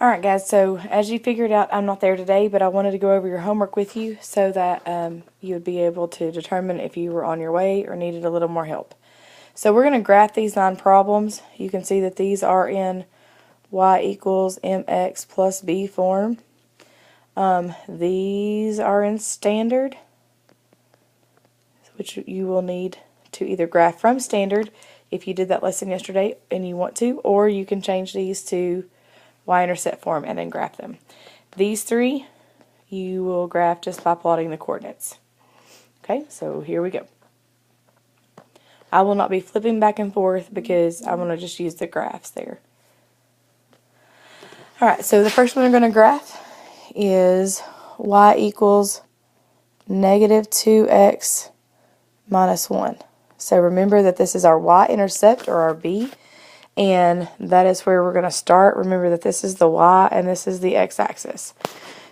Alright guys, so as you figured out, I'm not there today, but I wanted to go over your homework with you so that you would be able to determine if you were on your way or needed a little more help. So we're going to graph these 9 problems. You can see that these are in y equals mx plus b form. These are in standard, which you will need to either graph from standard if you did that lesson yesterday and you want to, or you can change these to y-intercept form and then graph them. These 3 you will graph just by plotting the coordinates. Okay, so here we go. I will not be flipping back and forth because I want to just use the graphs there. Alright, so the first one we're going to graph is y equals negative 2x minus 1. So remember that this is our y-intercept, or our b, and that is where we're going to start. Remember that this is the y and this is the x-axis.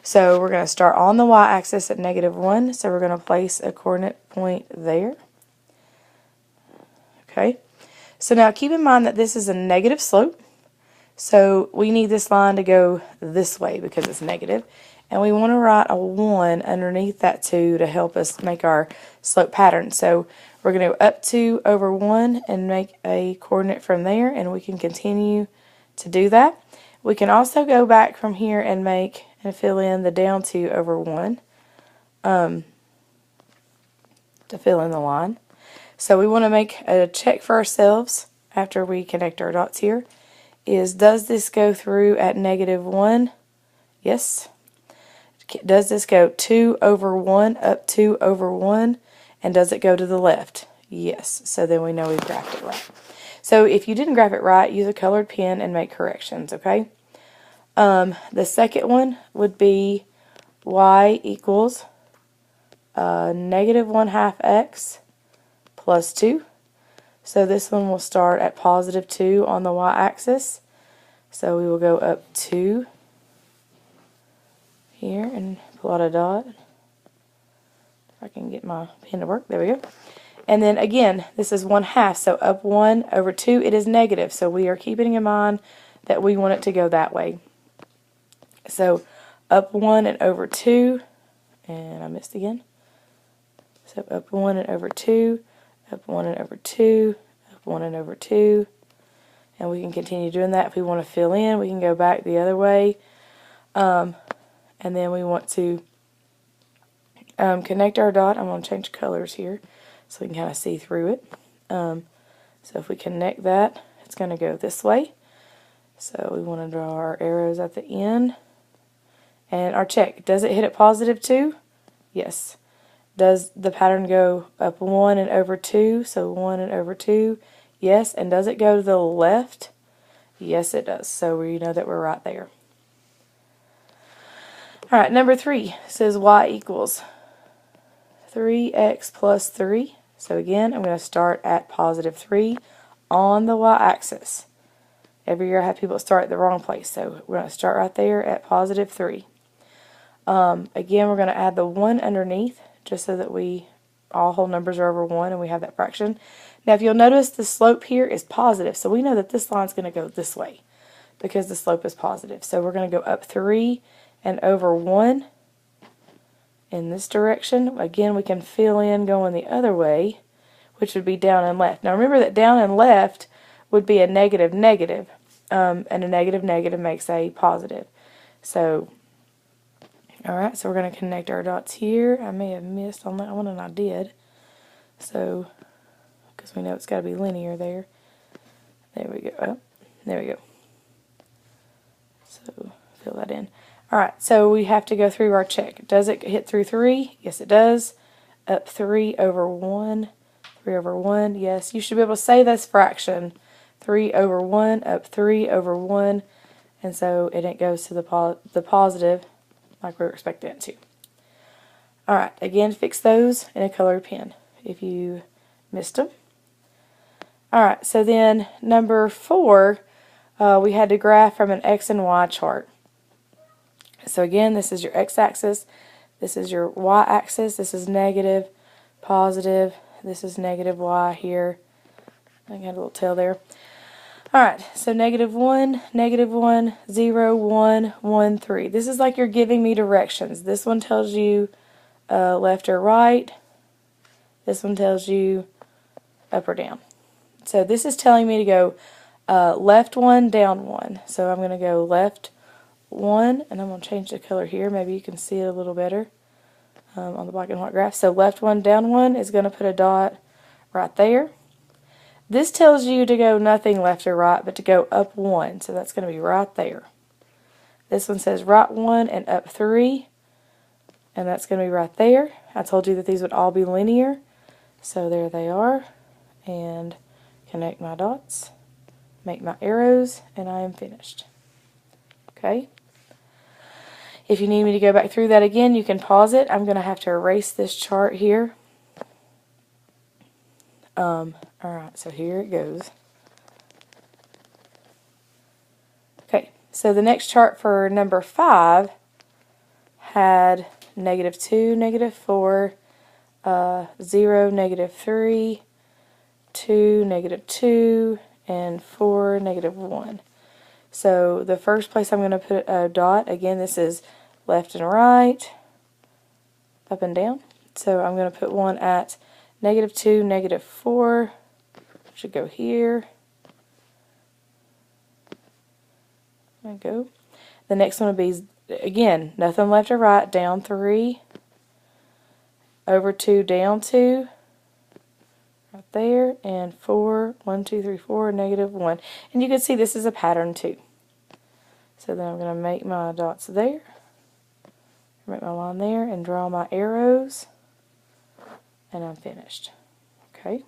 So we're going to start on the y-axis at negative 1, so we're going to place a coordinate point there. Okay, so now keep in mind that this is a negative slope, so we need this line to go this way because it's negative, and we want to write a 1 underneath that 2 to help us make our slope pattern. So we're going to go up 2 over 1 and make a coordinate from there, and we can continue to do that. We can also go back from here and make and fill in the down 2 over 1 to fill in the line. So we want to make a check for ourselves after we connect our dots here. Does this go through at negative 1? Yes. Does this go 2 over 1 up 2 over 1? And does it go to the left? Yes. So then we know we've graphed it right. So if you didn't graph it right, use a colored pen and make corrections, okay? The second one would be y equals negative 1/2 x plus 2. So this one will start at positive 2 on the y-axis. So we will go up 2 here and plot a dot. If I can get my pen to work. There we go. And then again, this is 1/2, so up 1 over 2, it is negative. So we are keeping in mind that we want it to go that way. So up 1 and over 2, and I missed again. So up 1 and over 2, up 1 and over 2, up 1 and over 2. And we can continue doing that. If we want to fill in, we can go back the other way. And then we want to connect our dot. I'm going to change colors here so we can kind of see through it. So if we connect that, it's going to go this way. So we want to draw our arrows at the end. And our check, does it hit at positive 2? Yes. Does the pattern go up 1 and over 2? So 1 and over 2. Yes. And does it go to the left? Yes, it does. So we know that we're right there. Alright, number 3 says y equals 3x plus 3. So again, I'm going to start at positive 3 on the y-axis. Every year I have people start at the wrong place, so we're going to start right there at positive 3. Again, we're going to add the 1 underneath just so that all whole numbers are over 1 and we have that fraction. Now if you'll notice, the slope here is positive, so we know that this line is going to go this way because the slope is positive. So we're going to go up 3 and over 1 in this direction. Again, we can fill in going the other way, which would be down and left. Now remember that down and left would be a negative negative, and a negative negative makes a positive. So alright, so we're going to connect our dots here. I may have missed on that one, and I did. So, because we know it's got to be linear there. There we go. Oh, there we go. So, fill that in. Alright, so we have to go through our check. Does it hit through 3? Yes, it does. Up 3 over 1. 3 over 1. Yes, you should be able to say this fraction. 3 over 1, up 3 over 1. And so it goes to the positive, like we were expecting it to. Alright, again, fix those in a colored pen if you missed them. Alright, so then number 4, we had to graph from an x and y chart. So again, this is your x-axis, this is your y-axis, this is negative, positive, this is negative y here. I got a little tail there. Alright, so -1, -1, 0, 1, 1, 3. This is like you're giving me directions. This one tells you left or right. This one tells you up or down. So this is telling me to go left 1, down 1. So I'm going to go left 1, and I'm going to change the color here. Maybe you can see it a little better on the black and white graph. So left 1, down 1 is going to put a dot right there. This tells you to go nothing left or right, but to go up 1. So that's going to be right there. This one says right 1 and up 3. And that's going to be right there. I told you that these would all be linear. So there they are. And connect my dots. Make my arrows. And I am finished. Okay. If you need me to go back through that again, you can pause it. I'm going to have to erase this chart here. Alright, so here it goes. Okay, so the next chart for number 5 had -2, -4, 0, -3, 2, -2, and 4, -1. So the first place I'm going to put a dot, again this is left and right, up and down. So I'm going to put one at -2, -4, should go here. There we go. The next one will be, again, nothing left or right, down 3, over 2, down 2, right there, and 4, 1, 2, 3, 4, -1. And you can see this is a pattern too. So then I'm going to make my dots there, make my line there, and draw my arrows, and I'm finished. Okay.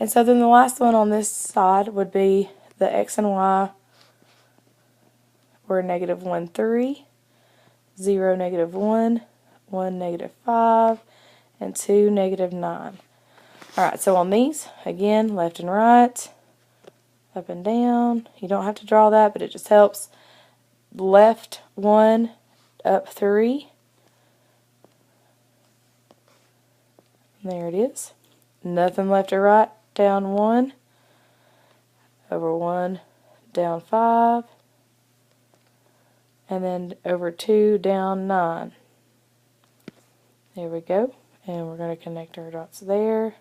And so then the last one on this side would be the X and Y were -1, 3, 0, -1, 1, -5, and 2, -9. Alright, so on these, again, left and right, up and down. You don't have to draw that, but it just helps. Left 1, up 3. There it is. Nothing left or right, down 1, over 1, down 5, and then over 2, down 9. There we go. And we're going to connect our dots there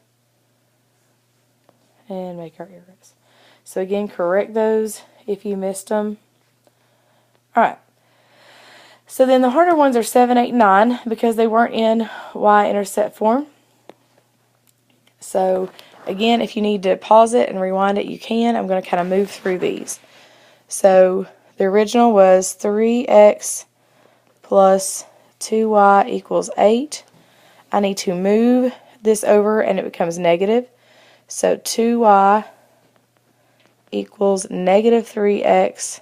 and make our arrows. So again, correct those if you missed them. Alright. So then the harder ones are 7, 8, 9 because they weren't in y-intercept form. So again, if you need to pause it and rewind it, you can. I'm going to kind of move through these. So the original was 3x plus 2y equals 8. I need to move this over and it becomes negative. So 2y equals -3x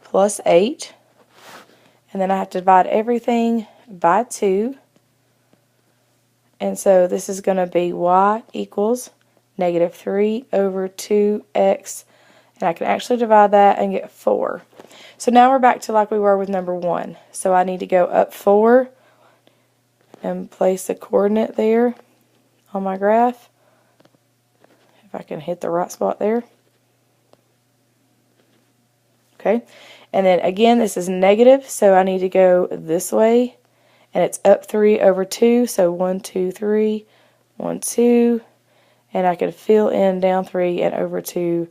plus 8. And then I have to divide everything by 2. And so this is going to be y equals -3 over 2x. And I can actually divide that and get 4. So now we're back to like we were with number 1. So I need to go up 4 and place a coordinate there on my graph. If I can hit the right spot there. Okay. And then again, this is negative, so I need to go this way. And it's up 3 over 2, so 1, 2, 3, 1, 2. And I can fill in down 3 and over 2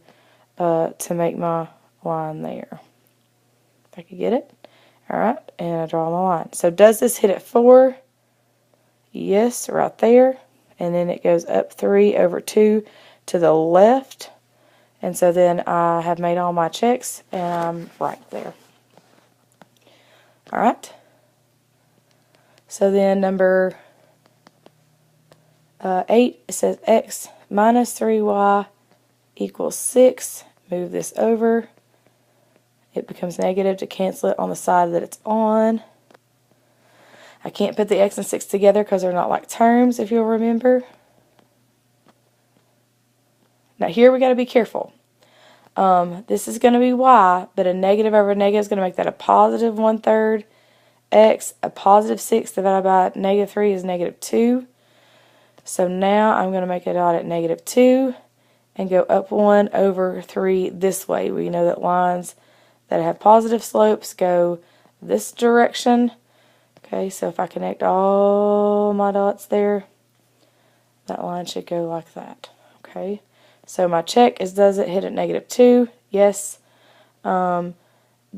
to make my line there. If I could get it. Alright, and I draw my line. So does this hit at 4? Yes, right there. And then it goes up 3 over 2 to the left. And so then I have made all my checks and I'm right there. Alright. So then number 8, it says x minus 3y equals 6. Move this over. It becomes negative to cancel it on the side that it's on. I can't put the x and 6 together because they're not like terms, if you'll remember. Now here we got to be careful. This is going to be y, but a negative over a negative is going to make that a positive 1/3 x. A positive 6 divided by -3 is -2. So now I'm going to make a dot at -2. and go up 1 over 3 this way. We know that lines that have positive slopes go this direction. Okay, so if I connect all my dots there, that line should go like that. Okay, so my check is, does it hit at -2? Yes.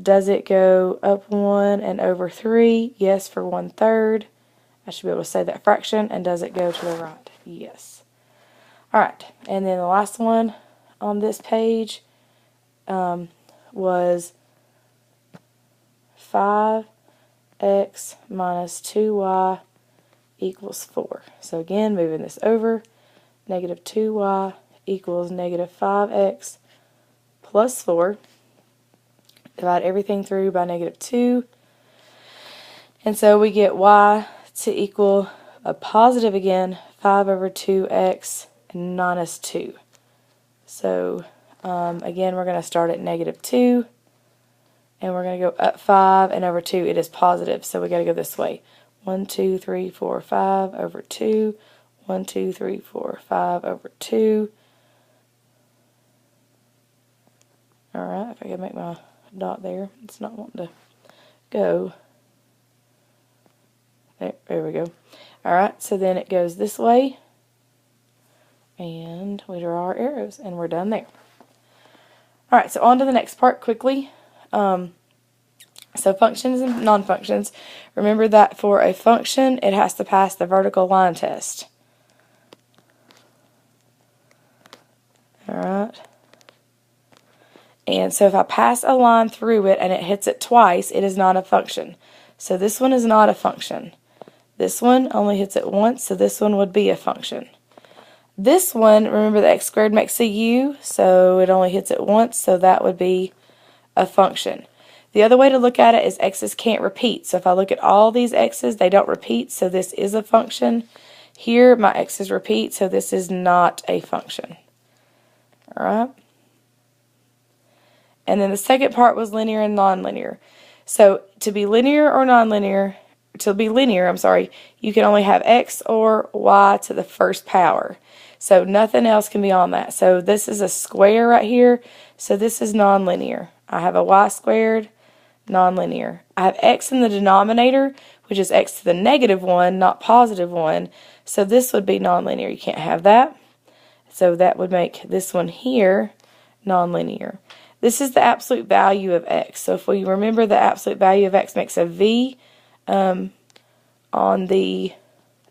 Does it go up 1 and over 3? Yes, for 1/3. I should be able to say that fraction. And does it go to the right? Yes. Alright, and then the last one on this page was 5x minus 2y equals 4. So again, moving this over, -2y equals -5x plus 4. Divide everything through by -2. And so we get y to equal a positive again, 5 over 2x minus 2. So again, we're going to start at -2. And we're going to go up 5 and over 2. It is positive, so we got to go this way. 1, 2, 3, 4, 5 over 2. 1, 2, 3, 4, 5 over 2. Alright, if I can make my dot there. It's not wanting to go. There we go. Alright, so then it goes this way. And we draw our arrows, and we're done there. Alright, so on to the next part quickly. So functions and non-functions. Remember that for a function, it has to pass the vertical line test. Alright. And so if I pass a line through it and it hits it twice, it is not a function. So this one is not a function. This one only hits it once, so this one would be a function. This one, remember the x squared makes a u, so it only hits it once, so that would be a function. The other way to look at it is x's can't repeat. So if I look at all these x's, they don't repeat, so this is a function. Here, my x's repeat, so this is not a function. Alright? And then the second part was linear and nonlinear. So to be linear or nonlinear, to be linear, you can only have x or y to the first power. So nothing else can be on that. So this is a square right here, so this is nonlinear. I have a y squared, nonlinear. I have x in the denominator, which is x to the -1, not +1. So this would be nonlinear. You can't have that. So that would make this one here nonlinear. This is the absolute value of x. So if we remember, the absolute value of x makes a V on the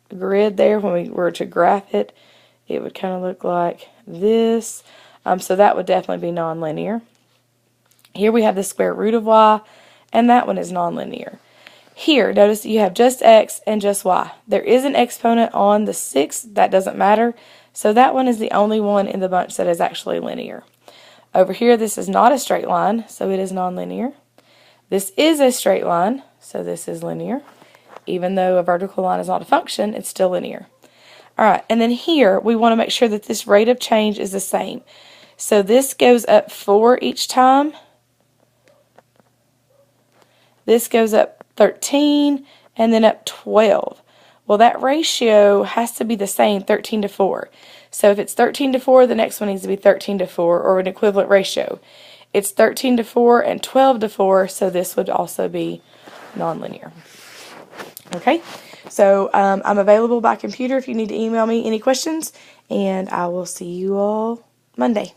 grid there. When we were to graph it, it would kind of look like this. So that would definitely be nonlinear. Here we have the square root of y, and that one is nonlinear. Here, notice you have just x and just y. There is an exponent on the 6. That doesn't matter. So that one is the only one in the bunch that is actually linear. Over here, this is not a straight line, so it is nonlinear. This is a straight line, so this is linear. Even though a vertical line is not a function, it's still linear. Alright, and then here, we want to make sure that this rate of change is the same. So this goes up 4 each time. This goes up 13, and then up 12. Well, that ratio has to be the same, 13 to 4. So if it's 13 to 4, the next one needs to be 13 to 4, or an equivalent ratio. It's 13 to 4 and 12 to 4, so this would also be nonlinear. Okay, so I'm available by computer if you need to email me any questions, and I will see you all Monday.